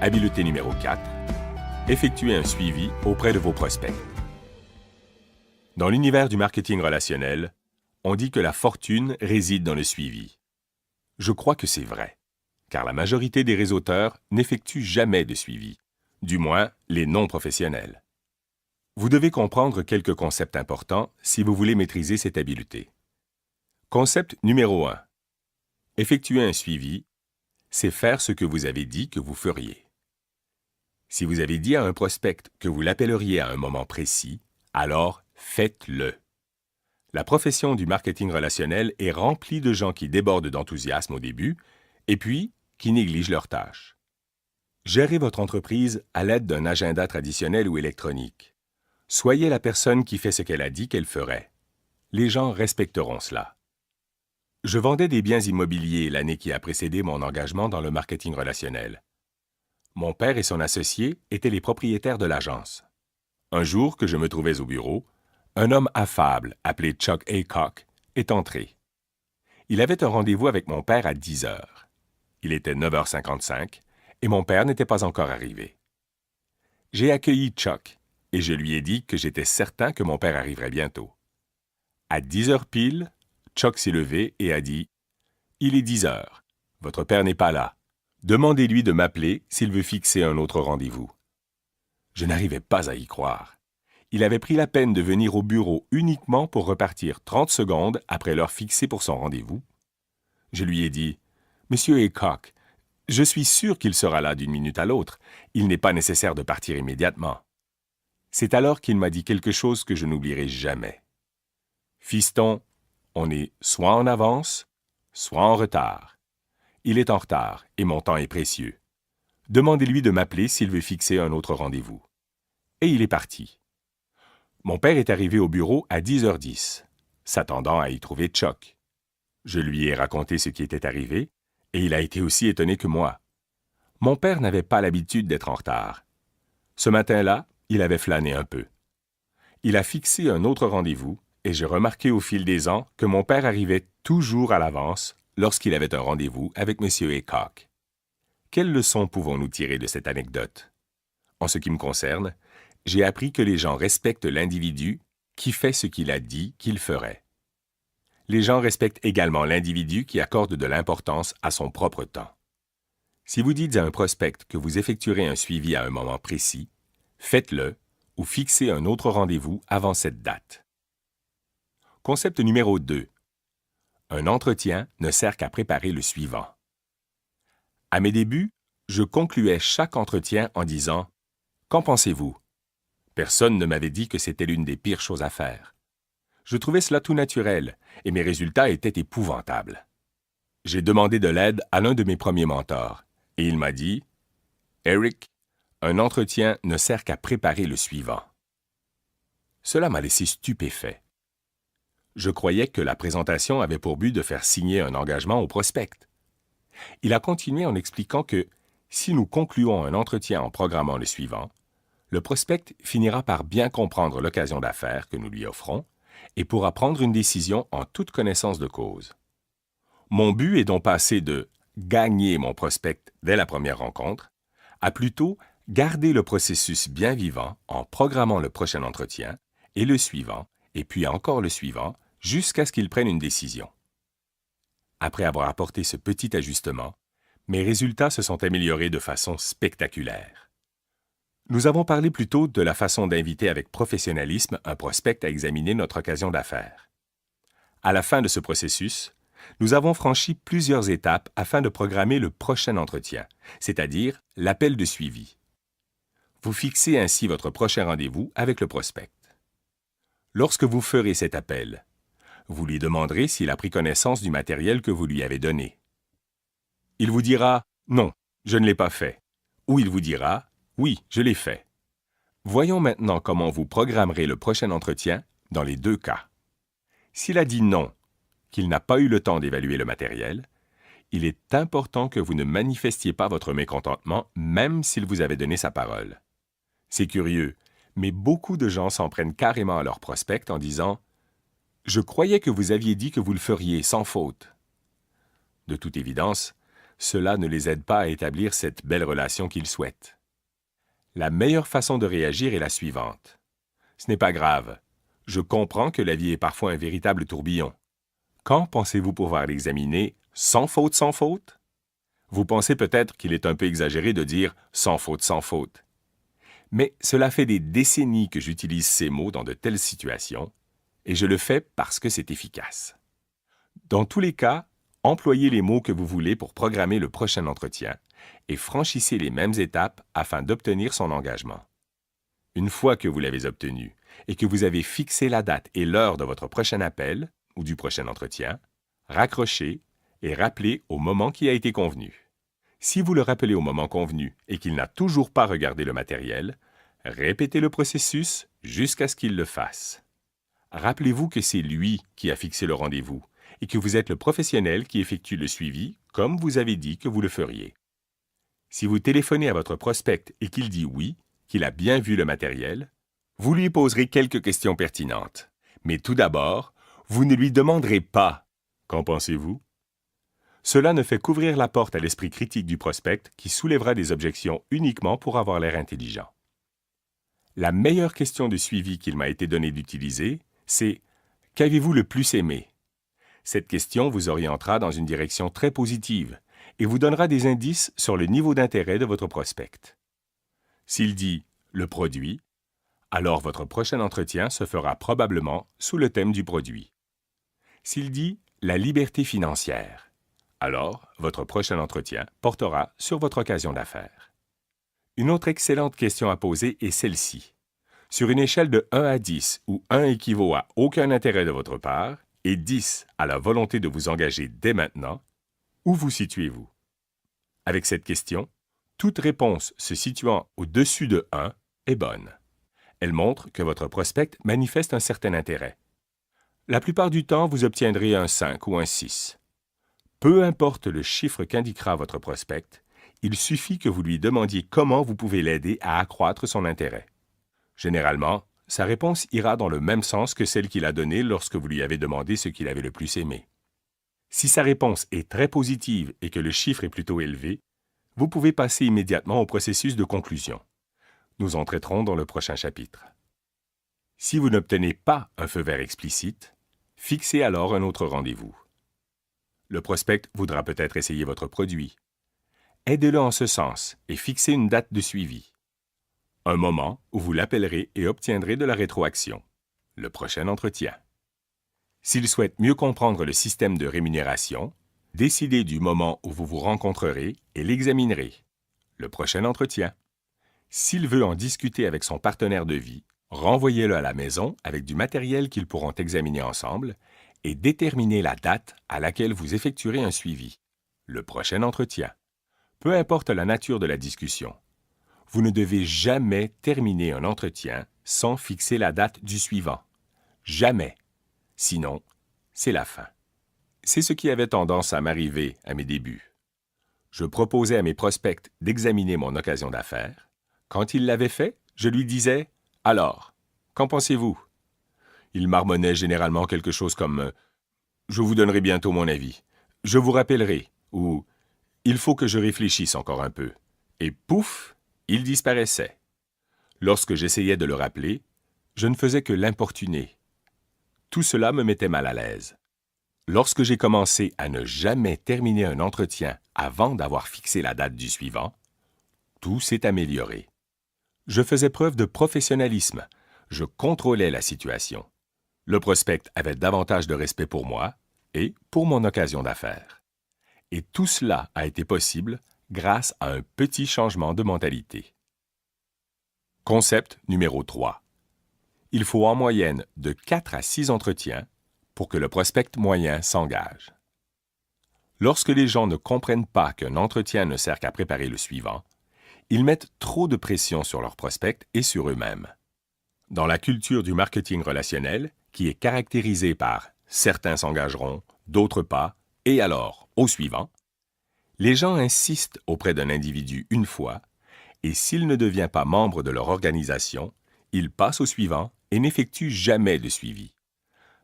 Habileté numéro 4. Effectuez un suivi auprès de vos prospects. Dans l'univers du marketing relationnel, on dit que la fortune réside dans le suivi. Je crois que c'est vrai, car la majorité des réseauteurs n'effectuent jamais de suivi, du moins les non-professionnels. Vous devez comprendre quelques concepts importants si vous voulez maîtriser cette habileté. Concept numéro 1. Effectuer un suivi, c'est faire ce que vous avez dit que vous feriez. Si vous avez dit à un prospect que vous l'appelleriez à un moment précis, alors faites-le. La profession du marketing relationnel est remplie de gens qui débordent d'enthousiasme au début et puis qui négligent leurs tâches. Gérez votre entreprise à l'aide d'un agenda traditionnel ou électronique. Soyez la personne qui fait ce qu'elle a dit qu'elle ferait. Les gens respecteront cela. Je vendais des biens immobiliers l'année qui a précédé mon engagement dans le marketing relationnel. Mon père et son associé étaient les propriétaires de l'agence. Un jour que je me trouvais au bureau, un homme affable appelé Chuck Aycock est entré. Il avait un rendez-vous avec mon père à 10 heures. Il était 9h55 et mon père n'était pas encore arrivé. J'ai accueilli Chuck et je lui ai dit que j'étais certain que mon père arriverait bientôt. À 10 heures pile, Chuck s'est levé et a dit « Il est 10 heures. Votre père n'est pas là. Demandez-lui de m'appeler s'il veut fixer un autre rendez-vous. » Je n'arrivais pas à y croire. Il avait pris la peine de venir au bureau uniquement pour repartir 30 secondes après l'heure fixée pour son rendez-vous. Je lui ai dit « Monsieur Aycock, je suis sûr qu'il sera là d'une minute à l'autre. Il n'est pas nécessaire de partir immédiatement. » C'est alors qu'il m'a dit quelque chose que je n'oublierai jamais. « Fiston, on est soit en avance, soit en retard. Il est en retard et mon temps est précieux. Demandez-lui de m'appeler s'il veut fixer un autre rendez-vous. » Et il est parti. Mon père est arrivé au bureau à 10h10, s'attendant à y trouver Chuck. Je lui ai raconté ce qui était arrivé, et il a été aussi étonné que moi. Mon père n'avait pas l'habitude d'être en retard. Ce matin-là, il avait flâné un peu. Il a fixé un autre rendez-vous, et j'ai remarqué au fil des ans que mon père arrivait toujours à l'avance lorsqu'il avait un rendez-vous avec M. Aycock. Quelle leçon pouvons-nous tirer de cette anecdote? En ce qui me concerne, j'ai appris que les gens respectent l'individu qui fait ce qu'il a dit qu'il ferait. Les gens respectent également l'individu qui accorde de l'importance à son propre temps. Si vous dites à un prospect que vous effectuerez un suivi à un moment précis, faites-le ou fixez un autre rendez-vous avant cette date. Concept numéro 2. Un entretien ne sert qu'à préparer le suivant. À mes débuts, je concluais chaque entretien en disant « Qu'en pensez-vous » Personne ne m'avait dit que c'était l'une des pires choses à faire. Je trouvais cela tout naturel et mes résultats étaient épouvantables. J'ai demandé de l'aide à l'un de mes premiers mentors et il m'a dit « Eric, un entretien ne sert qu'à préparer le suivant. » Cela m'a laissé stupéfait. Je croyais que la présentation avait pour but de faire signer un engagement au prospect. Il a continué en expliquant que si nous concluons un entretien en programmant le suivant, le prospect finira par bien comprendre l'occasion d'affaires que nous lui offrons et pourra prendre une décision en toute connaissance de cause. Mon but est donc passé de gagner mon prospect dès la première rencontre à plutôt garder le processus bien vivant en programmant le prochain entretien et le suivant, et puis encore le suivant, jusqu'à ce qu'il prenne une décision. Après avoir apporté ce petit ajustement, mes résultats se sont améliorés de façon spectaculaire. Nous avons parlé plus tôt de la façon d'inviter avec professionnalisme un prospect à examiner notre occasion d'affaires. À la fin de ce processus, nous avons franchi plusieurs étapes afin de programmer le prochain entretien, c'est-à-dire l'appel de suivi. Vous fixez ainsi votre prochain rendez-vous avec le prospect. Lorsque vous ferez cet appel, vous lui demanderez s'il a pris connaissance du matériel que vous lui avez donné. Il vous dira « Non, je ne l'ai pas fait » ou il vous dira « Oui, je l'ai fait ». Voyons maintenant comment vous programmerez le prochain entretien dans les deux cas. S'il a dit non, qu'il n'a pas eu le temps d'évaluer le matériel, il est important que vous ne manifestiez pas votre mécontentement même s'il vous avait donné sa parole. C'est curieux, mais beaucoup de gens s'en prennent carrément à leur prospect en disant « Je croyais que vous aviez dit que vous le feriez sans faute. » De toute évidence, cela ne les aide pas à établir cette belle relation qu'ils souhaitent. La meilleure façon de réagir est la suivante. Ce n'est pas grave. Je comprends que la vie est parfois un véritable tourbillon. Quand pensez-vous pouvoir l'examiner sans faute, sans faute? Vous pensez peut-être qu'il est un peu exagéré de dire sans faute, sans faute. Mais cela fait des décennies que j'utilise ces mots dans de telles situations, et je le fais parce que c'est efficace. Dans tous les cas, employez les mots que vous voulez pour programmer le prochain entretien et franchissez les mêmes étapes afin d'obtenir son engagement. Une fois que vous l'avez obtenu et que vous avez fixé la date et l'heure de votre prochain appel ou du prochain entretien, raccrochez et rappelez au moment qui a été convenu. Si vous le rappelez au moment convenu et qu'il n'a toujours pas regardé le matériel, répétez le processus jusqu'à ce qu'il le fasse. Rappelez-vous que c'est lui qui a fixé le rendez-vous et que vous êtes le professionnel qui effectue le suivi comme vous avez dit que vous le feriez. Si vous téléphonez à votre prospect et qu'il dit oui, qu'il a bien vu le matériel, vous lui poserez quelques questions pertinentes. Mais tout d'abord, vous ne lui demanderez pas « Qu'en pensez-vous » Cela ne fait qu'ouvrir la porte à l'esprit critique du prospect qui soulèvera des objections uniquement pour avoir l'air intelligent. La meilleure question de suivi qu'il m'a été donné d'utiliser, c'est « Qu'avez-vous le plus aimé ?» Cette question vous orientera dans une direction très positive et vous donnera des indices sur le niveau d'intérêt de votre prospect. S'il dit « le produit », alors votre prochain entretien se fera probablement sous le thème du produit. S'il dit « la liberté financière », alors votre prochain entretien portera sur votre occasion d'affaires. Une autre excellente question à poser est celle-ci. Sur une échelle de 1 à 10, où 1 équivaut à aucun intérêt de votre part et 10 à la volonté de vous engager dès maintenant, où vous situez-vous? Avec cette question, toute réponse se situant au-dessus de 1 est bonne. Elle montre que votre prospect manifeste un certain intérêt. La plupart du temps, vous obtiendrez un 5 ou un 6. Peu importe le chiffre qu'indiquera votre prospect, il suffit que vous lui demandiez comment vous pouvez l'aider à accroître son intérêt. Généralement, sa réponse ira dans le même sens que celle qu'il a donnée lorsque vous lui avez demandé ce qu'il avait le plus aimé. Si sa réponse est très positive et que le chiffre est plutôt élevé, vous pouvez passer immédiatement au processus de conclusion. Nous en traiterons dans le prochain chapitre. Si vous n'obtenez pas un feu vert explicite, fixez alors un autre rendez-vous. Le prospect voudra peut-être essayer votre produit. Aidez-le en ce sens et fixez une date de suivi. Un moment où vous l'appellerez et obtiendrez de la rétroaction. Le prochain entretien. S'il souhaite mieux comprendre le système de rémunération, décidez du moment où vous vous rencontrerez et l'examinerez. Le prochain entretien. S'il veut en discuter avec son partenaire de vie, renvoyez-le à la maison avec du matériel qu'ils pourront examiner ensemble et déterminez la date à laquelle vous effectuerez un suivi. Le prochain entretien. Peu importe la nature de la discussion. Vous ne devez jamais terminer un entretien sans fixer la date du suivant. Jamais. Sinon, c'est la fin. C'est ce qui avait tendance à m'arriver à mes débuts. Je proposais à mes prospects d'examiner mon occasion d'affaires. Quand ils l'avaient fait, je lui disais « Alors, qu'en pensez-vous » Il marmonnait généralement quelque chose comme « Je vous donnerai bientôt mon avis. Je vous rappellerai » ou « Il faut que je réfléchisse encore un peu. » Et pouf, il disparaissait. Lorsque j'essayais de le rappeler, je ne faisais que l'importuner. Tout cela me mettait mal à l'aise. Lorsque j'ai commencé à ne jamais terminer un entretien avant d'avoir fixé la date du suivant, tout s'est amélioré. Je faisais preuve de professionnalisme. Je contrôlais la situation. Le prospect avait davantage de respect pour moi et pour mon occasion d'affaires. Et tout cela a été possible grâce à un petit changement de mentalité. Concept numéro 3. Il faut en moyenne de 4 à 6 entretiens pour que le prospect moyen s'engage. Lorsque les gens ne comprennent pas qu'un entretien ne sert qu'à préparer le suivant, ils mettent trop de pression sur leur prospect et sur eux-mêmes. Dans la culture du marketing relationnel, qui est caractérisée par « certains s'engageront, d'autres pas, et alors, au suivant », les gens insistent auprès d'un individu une fois, et s'il ne devient pas membre de leur organisation, ils passent au suivant et n'effectuent jamais de suivi.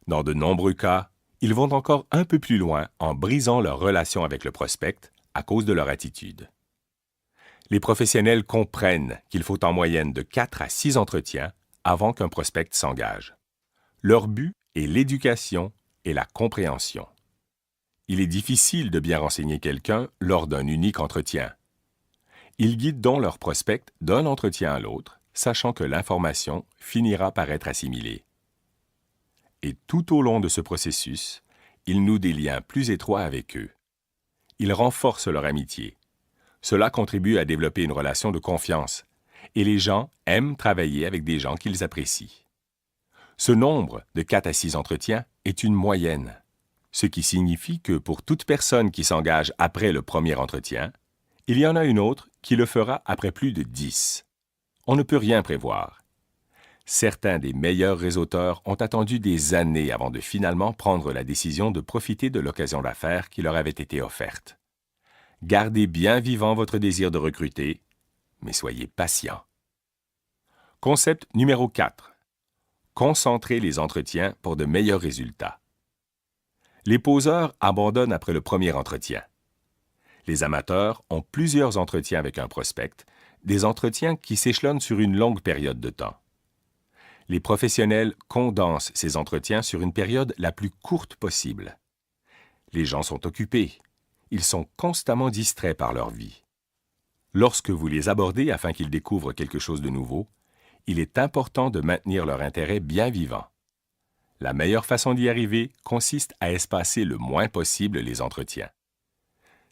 Dans de nombreux cas, ils vont encore un peu plus loin en brisant leur relation avec le prospect à cause de leur attitude. Les professionnels comprennent qu'il faut en moyenne de 4 à 6 entretiens avant qu'un prospect s'engage. Leur but est l'éducation et la compréhension. Il est difficile de bien renseigner quelqu'un lors d'un unique entretien. Ils guident donc leur prospect d'un entretien à l'autre, sachant que l'information finira par être assimilée. Et tout au long de ce processus, ils nouent des liens plus étroits avec eux. Ils renforcent leur amitié. Cela contribue à développer une relation de confiance, et les gens aiment travailler avec des gens qu'ils apprécient. Ce nombre de 4 à 6 entretiens est une moyenne, ce qui signifie que pour toute personne qui s'engage après le premier entretien, il y en a une autre qui le fera après plus de 10. On ne peut rien prévoir. Certains des meilleurs réseauteurs ont attendu des années avant de finalement prendre la décision de profiter de l'occasion d'affaires qui leur avait été offerte. Gardez bien vivant votre désir de recruter, mais soyez patient. Concept numéro 4. Concentrer les entretiens pour de meilleurs résultats. Les poseurs abandonnent après le premier entretien. Les amateurs ont plusieurs entretiens avec un prospect, des entretiens qui s'échelonnent sur une longue période de temps. Les professionnels condensent ces entretiens sur une période la plus courte possible. Les gens sont occupés. Ils sont constamment distraits par leur vie. Lorsque vous les abordez afin qu'ils découvrent quelque chose de nouveau, il est important de maintenir leur intérêt bien vivant. La meilleure façon d'y arriver consiste à espacer le moins possible les entretiens.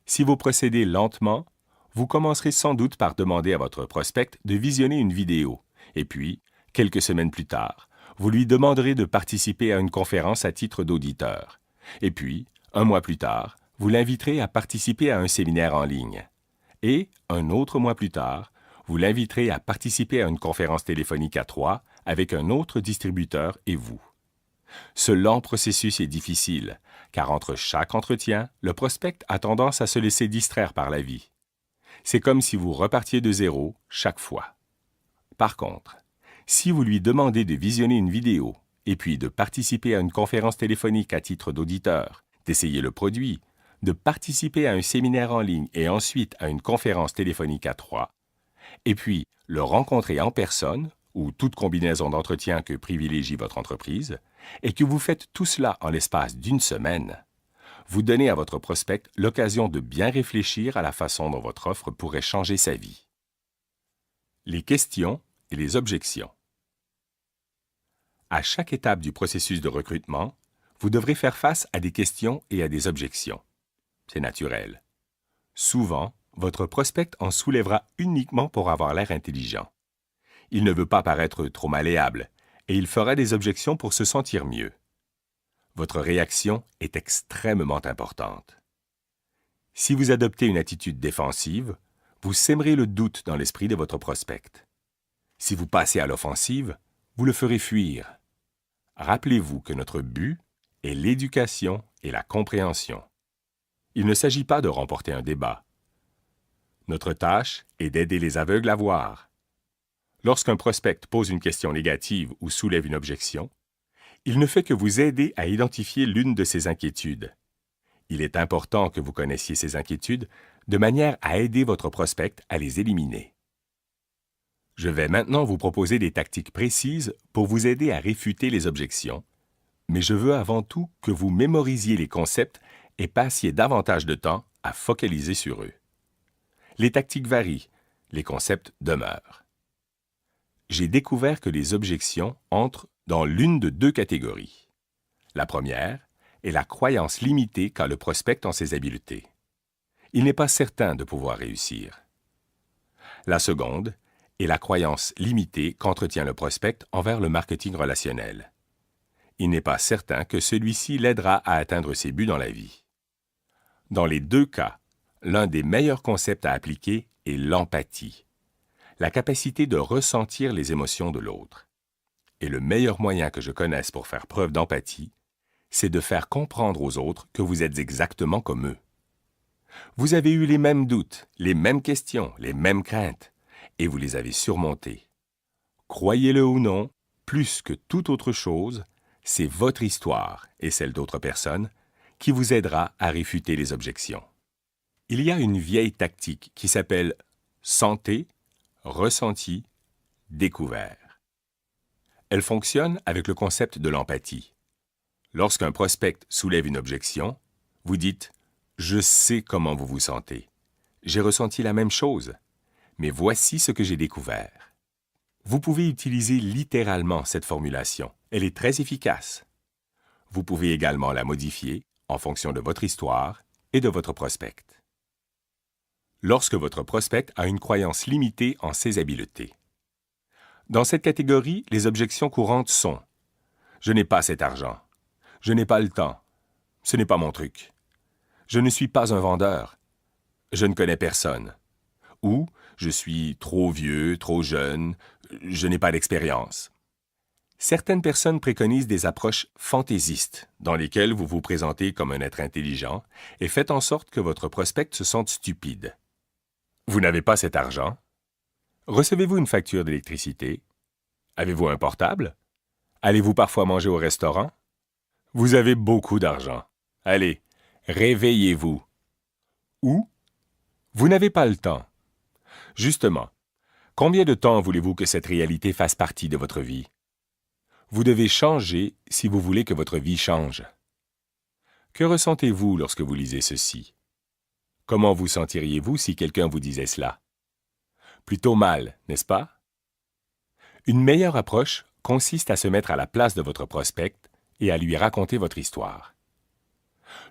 Si vous procédez lentement, vous commencerez sans doute par demander à votre prospect de visionner une vidéo, et puis, quelques semaines plus tard, vous lui demanderez de participer à une conférence à titre d'auditeur. Et puis, un mois plus tard, vous l'inviterez à participer à un séminaire en ligne. Et, un autre mois plus tard, vous l'inviterez à participer à une conférence téléphonique à 3 avec un autre distributeur et vous. Ce lent processus est difficile, car entre chaque entretien, le prospect a tendance à se laisser distraire par la vie. C'est comme si vous repartiez de zéro chaque fois. Par contre, si vous lui demandez de visionner une vidéo et puis de participer à une conférence téléphonique à titre d'auditeur, d'essayer le produit, de participer à un séminaire en ligne et ensuite à une conférence téléphonique à 3, et puis le rencontrer en personne, ou toute combinaison d'entretiens que privilégie votre entreprise, et que vous faites tout cela en l'espace d'une semaine, vous donnez à votre prospect l'occasion de bien réfléchir à la façon dont votre offre pourrait changer sa vie. Les questions et les objections. À chaque étape du processus de recrutement, vous devrez faire face à des questions et à des objections. C'est naturel. Souvent, votre prospect en soulèvera uniquement pour avoir l'air intelligent. Il ne veut pas paraître trop malléable et il fera des objections pour se sentir mieux. Votre réaction est extrêmement importante. Si vous adoptez une attitude défensive, vous sèmerez le doute dans l'esprit de votre prospect. Si vous passez à l'offensive, vous le ferez fuir. Rappelez-vous que notre but est l'éducation et la compréhension. Il ne s'agit pas de remporter un débat. Notre tâche est d'aider les aveugles à voir. Lorsqu'un prospect pose une question négative ou soulève une objection, il ne fait que vous aider à identifier l'une de ses inquiétudes. Il est important que vous connaissiez ces inquiétudes de manière à aider votre prospect à les éliminer. Je vais maintenant vous proposer des tactiques précises pour vous aider à réfuter les objections, mais je veux avant tout que vous mémorisiez les concepts et passiez davantage de temps à focaliser sur eux. Les tactiques varient, les concepts demeurent. J'ai découvert que les objections entrent dans l'une de deux catégories. La première est la croyance limitée qu'a le prospect en ses habiletés. Il n'est pas certain de pouvoir réussir. La seconde est la croyance limitée qu'entretient le prospect envers le marketing relationnel. Il n'est pas certain que celui-ci l'aidera à atteindre ses buts dans la vie. Dans les deux cas, l'un des meilleurs concepts à appliquer est l'empathie, la capacité de ressentir les émotions de l'autre. Et le meilleur moyen que je connaisse pour faire preuve d'empathie, c'est de faire comprendre aux autres que vous êtes exactement comme eux. Vous avez eu les mêmes doutes, les mêmes questions, les mêmes craintes, et vous les avez surmontées. Croyez-le ou non, plus que toute autre chose, c'est votre histoire et celle d'autres personnes qui vous aidera à réfuter les objections. Il y a une vieille tactique qui s'appelle santé, ressenti, découvert. Elle fonctionne avec le concept de l'empathie. Lorsqu'un prospect soulève une objection, vous dites « Je sais comment vous vous sentez. J'ai ressenti la même chose, mais voici ce que j'ai découvert. » Vous pouvez utiliser littéralement cette formulation. Elle est très efficace. Vous pouvez également la modifier en fonction de votre histoire et de votre prospect. Lorsque votre prospect a une croyance limitée en ses habiletés. Dans cette catégorie, les objections courantes sont « Je n'ai pas cet argent. Je n'ai pas le temps. Ce n'est pas mon truc. Je ne suis pas un vendeur. Je ne connais personne. » Ou « Je suis trop vieux, trop jeune. Je n'ai pas d'expérience. » Certaines personnes préconisent des approches fantaisistes dans lesquelles vous vous présentez comme un être intelligent et faites en sorte que votre prospect se sente stupide. Vous n'avez pas cet argent? Recevez-vous une facture d'électricité? Avez-vous un portable? Allez-vous parfois manger au restaurant? Vous avez beaucoup d'argent. Allez, réveillez-vous. Ou, vous n'avez pas le temps. Justement, combien de temps voulez-vous que cette réalité fasse partie de votre vie? Vous devez changer si vous voulez que votre vie change. Que ressentez-vous lorsque vous lisez ceci? Comment vous sentiriez-vous si quelqu'un vous disait cela? Plutôt mal, n'est-ce pas? Une meilleure approche consiste à se mettre à la place de votre prospect et à lui raconter votre histoire.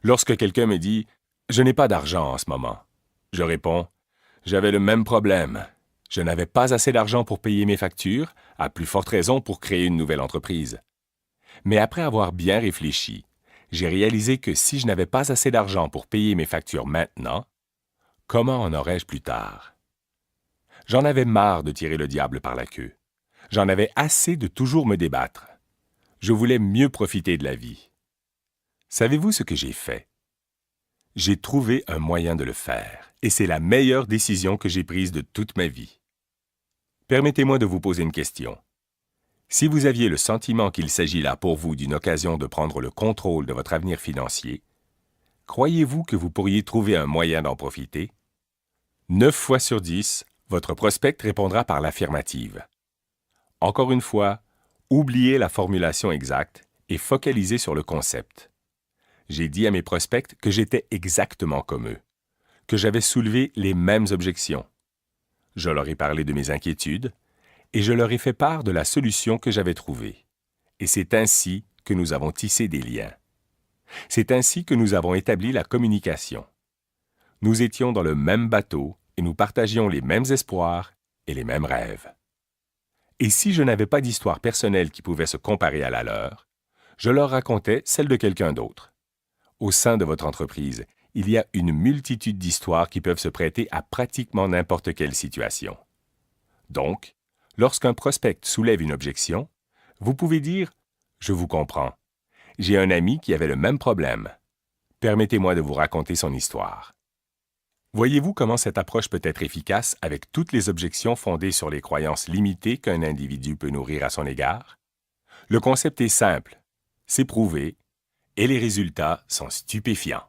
Lorsque quelqu'un me dit « Je n'ai pas d'argent en ce moment », je réponds « J'avais le même problème. Je n'avais pas assez d'argent pour payer mes factures, à plus forte raison pour créer une nouvelle entreprise. Mais après avoir bien réfléchi, j'ai réalisé que si je n'avais pas assez d'argent pour payer mes factures maintenant, comment en aurais-je plus tard? J'en avais marre de tirer le diable par la queue. J'en avais assez de toujours me débattre. Je voulais mieux profiter de la vie. Savez-vous ce que j'ai fait? J'ai trouvé un moyen de le faire, et c'est la meilleure décision que j'ai prise de toute ma vie. Permettez-moi de vous poser une question. Si vous aviez le sentiment qu'il s'agit là pour vous d'une occasion de prendre le contrôle de votre avenir financier, croyez-vous que vous pourriez trouver un moyen d'en profiter? 9 fois sur 10, votre prospect répondra par l'affirmative. Encore une fois, oubliez la formulation exacte et focalisez sur le concept. J'ai dit à mes prospects que j'étais exactement comme eux, que j'avais soulevé les mêmes objections. Je leur ai parlé de mes inquiétudes et je leur ai fait part de la solution que j'avais trouvée. Et c'est ainsi que nous avons tissé des liens. C'est ainsi que nous avons établi la communication. Nous étions dans le même bateau et nous partagions les mêmes espoirs et les mêmes rêves. Et si je n'avais pas d'histoire personnelle qui pouvait se comparer à la leur, je leur racontais celle de quelqu'un d'autre. Au sein de votre entreprise, il y a une multitude d'histoires qui peuvent se prêter à pratiquement n'importe quelle situation. Donc, lorsqu'un prospect soulève une objection, vous pouvez dire « Je vous comprends. J'ai un ami qui avait le même problème. Permettez-moi de vous raconter son histoire. » Voyez-vous comment cette approche peut être efficace avec toutes les objections fondées sur les croyances limitées qu'un individu peut nourrir à son égard? Le concept est simple, c'est prouvé, et les résultats sont stupéfiants.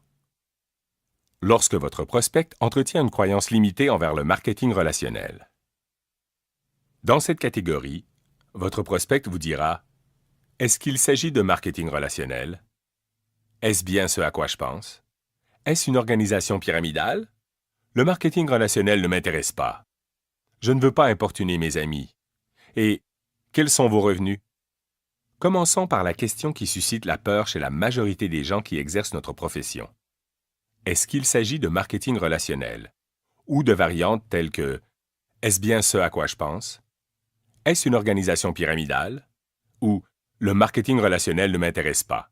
Lorsque votre prospect entretient une croyance limitée envers le marketing relationnel. Dans cette catégorie, votre prospect vous dira « Est-ce qu'il s'agit de marketing relationnel? Est-ce bien ce à quoi je pense? Est-ce une organisation pyramidale? Le marketing relationnel ne m'intéresse pas. Je ne veux pas importuner mes amis. Et quels sont vos revenus? » Commençons par la question qui suscite la peur chez la majorité des gens qui exercent notre profession. Est-ce qu'il s'agit de marketing relationnel? Ou de variantes telles que « Est-ce bien ce à quoi je pense? Est-ce une organisation pyramidale? » Ou « Le marketing relationnel ne m'intéresse pas. »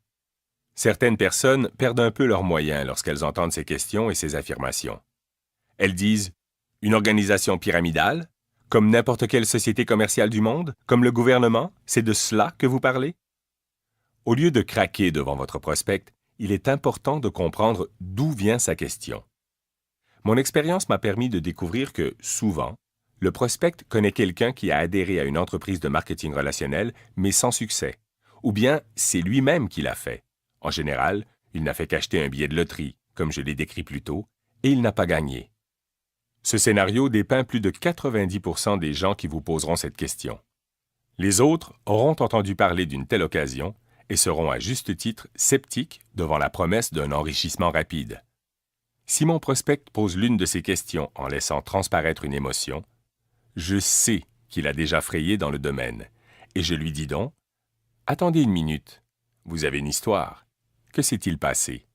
Certaines personnes perdent un peu leurs moyens lorsqu'elles entendent ces questions et ces affirmations. Elles disent « Une organisation pyramidale? Comme n'importe quelle société commerciale du monde? Comme le gouvernement? C'est de cela que vous parlez? » Au lieu de craquer devant votre prospect, il est important de comprendre d'où vient sa question. Mon expérience m'a permis de découvrir que, souvent, le prospect connaît quelqu'un qui a adhéré à une entreprise de marketing relationnel, mais sans succès. Ou bien, c'est lui-même qui l'a fait. En général, il n'a fait qu'acheter un billet de loterie, comme je l'ai décrit plus tôt, et il n'a pas gagné. Ce scénario dépeint plus de 90% des gens qui vous poseront cette question. Les autres auront entendu parler d'une telle occasion et seront à juste titre sceptiques devant la promesse d'un enrichissement rapide. Si mon prospect pose l'une de ces questions en laissant transparaître une émotion, je sais qu'il a déjà frayé dans le domaine, et je lui dis donc « Attendez une minute, vous avez une histoire. Que s'est-il passé?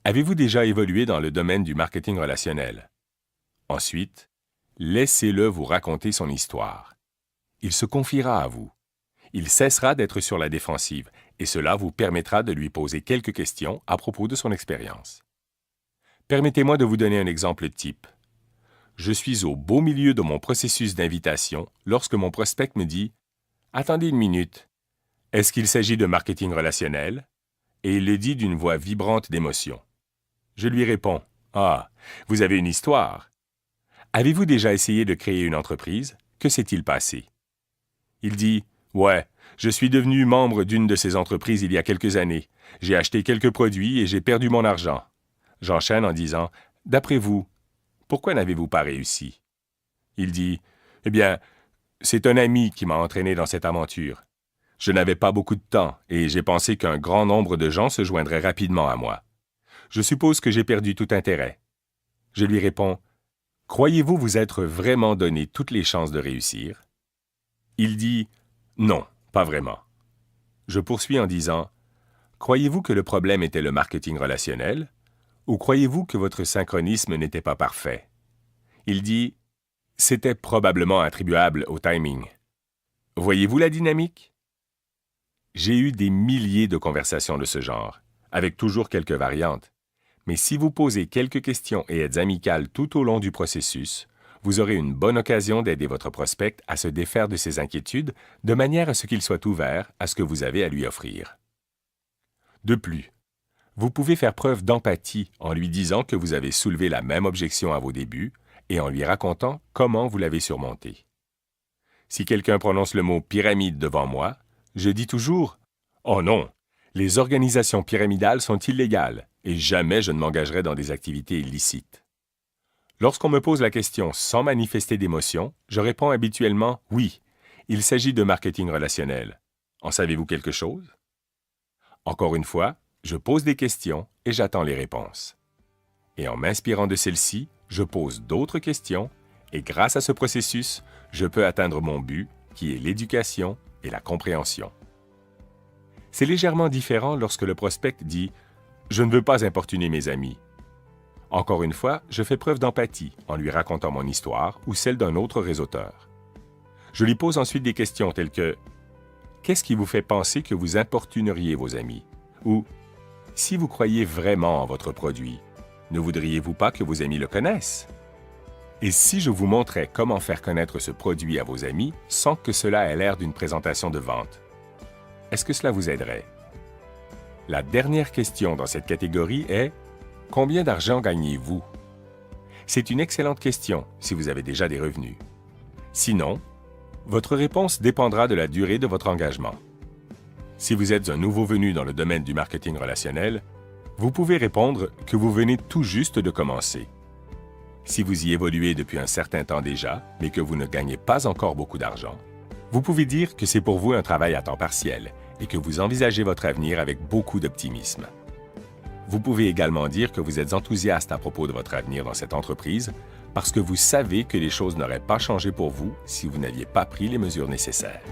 Avez-vous déjà évolué dans le domaine du marketing relationnel? » Ensuite, laissez-le vous raconter son histoire. Il se confiera à vous. Il cessera d'être sur la défensive, et cela vous permettra de lui poser quelques questions à propos de son expérience. Permettez-moi de vous donner un exemple type. Je suis au beau milieu de mon processus d'invitation lorsque mon prospect me dit « Attendez une minute, est-ce qu'il s'agit de marketing relationnel? » Et il le dit d'une voix vibrante d'émotion. Je lui réponds « Ah, vous avez une histoire. Avez-vous déjà essayé de créer une entreprise? Que s'est-il passé? » Il dit « Ouais, je suis devenu membre d'une de ces entreprises il y a quelques années. J'ai acheté quelques produits et j'ai perdu mon argent. » J'enchaîne en disant « D'après vous, pourquoi n'avez-vous pas réussi? » Il dit « Eh bien, c'est un ami qui m'a entraîné dans cette aventure. Je n'avais pas beaucoup de temps et j'ai pensé qu'un grand nombre de gens se joindraient rapidement à moi. Je suppose que j'ai perdu tout intérêt. » Je lui réponds « Croyez-vous vous être vraiment donné toutes les chances de réussir? » Il dit « Non, pas vraiment. » Je poursuis en disant « Croyez-vous que le problème était le marketing relationnel? Ou croyez-vous que votre synchronisme n'était pas parfait? » Il dit « C'était probablement attribuable au timing. » Voyez-vous la dynamique? J'ai eu des milliers de conversations de ce genre, avec toujours quelques variantes. Mais si vous posez quelques questions et êtes amical tout au long du processus, vous aurez une bonne occasion d'aider votre prospect à se défaire de ses inquiétudes de manière à ce qu'il soit ouvert à ce que vous avez à lui offrir. De plus, vous pouvez faire preuve d'empathie en lui disant que vous avez soulevé la même objection à vos débuts et en lui racontant comment vous l'avez surmontée. Si quelqu'un prononce le mot « pyramide » devant moi, je dis toujours « Oh non, les organisations pyramidales sont illégales et jamais je ne m'engagerai dans des activités illicites. » Lorsqu'on me pose la question sans manifester d'émotion, je réponds habituellement « Oui, il s'agit de marketing relationnel. En savez-vous quelque chose? » Encore une fois, je pose des questions et j'attends les réponses. Et en m'inspirant de celles-ci, je pose d'autres questions et grâce à ce processus, je peux atteindre mon but, qui est l'éducation et la compréhension. C'est légèrement différent lorsque le prospect dit « Je ne veux pas importuner mes amis. » Encore une fois, je fais preuve d'empathie en lui racontant mon histoire ou celle d'un autre réseauteur. Je lui pose ensuite des questions telles que « Qu'est-ce qui vous fait penser que vous importuneriez vos amis? » Ou « Si vous croyez vraiment en votre produit, ne voudriez-vous pas que vos amis le connaissent? » Et si je vous montrais comment faire connaître ce produit à vos amis sans que cela ait l'air d'une présentation de vente? Est-ce que cela vous aiderait? La dernière question dans cette catégorie est « Combien d'argent gagnez-vous? » C'est une excellente question si vous avez déjà des revenus. Sinon, votre réponse dépendra de la durée de votre engagement. Si vous êtes un nouveau venu dans le domaine du marketing relationnel, vous pouvez répondre que vous venez tout juste de commencer. Si vous y évoluez depuis un certain temps déjà, mais que vous ne gagnez pas encore beaucoup d'argent, vous pouvez dire que c'est pour vous un travail à temps partiel et que vous envisagez votre avenir avec beaucoup d'optimisme. Vous pouvez également dire que vous êtes enthousiaste à propos de votre avenir dans cette entreprise parce que vous savez que les choses n'auraient pas changé pour vous si vous n'aviez pas pris les mesures nécessaires.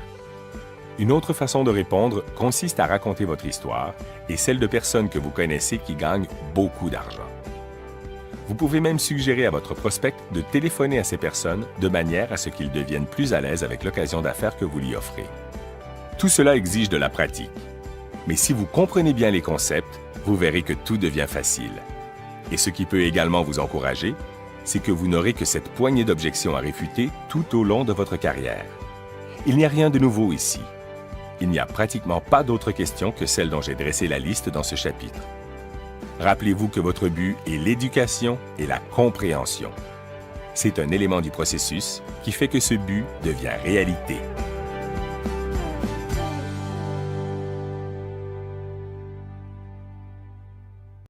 Une autre façon de répondre consiste à raconter votre histoire et celle de personnes que vous connaissez qui gagnent beaucoup d'argent. Vous pouvez même suggérer à votre prospect de téléphoner à ces personnes de manière à ce qu'ils deviennent plus à l'aise avec l'occasion d'affaires que vous lui offrez. Tout cela exige de la pratique. Mais si vous comprenez bien les concepts, vous verrez que tout devient facile. Et ce qui peut également vous encourager, c'est que vous n'aurez que cette poignée d'objections à réfuter tout au long de votre carrière. Il n'y a rien de nouveau ici. Il n'y a pratiquement pas d'autres questions que celles dont j'ai dressé la liste dans ce chapitre. Rappelez-vous que votre but est l'éducation et la compréhension. C'est un élément du processus qui fait que ce but devient réalité.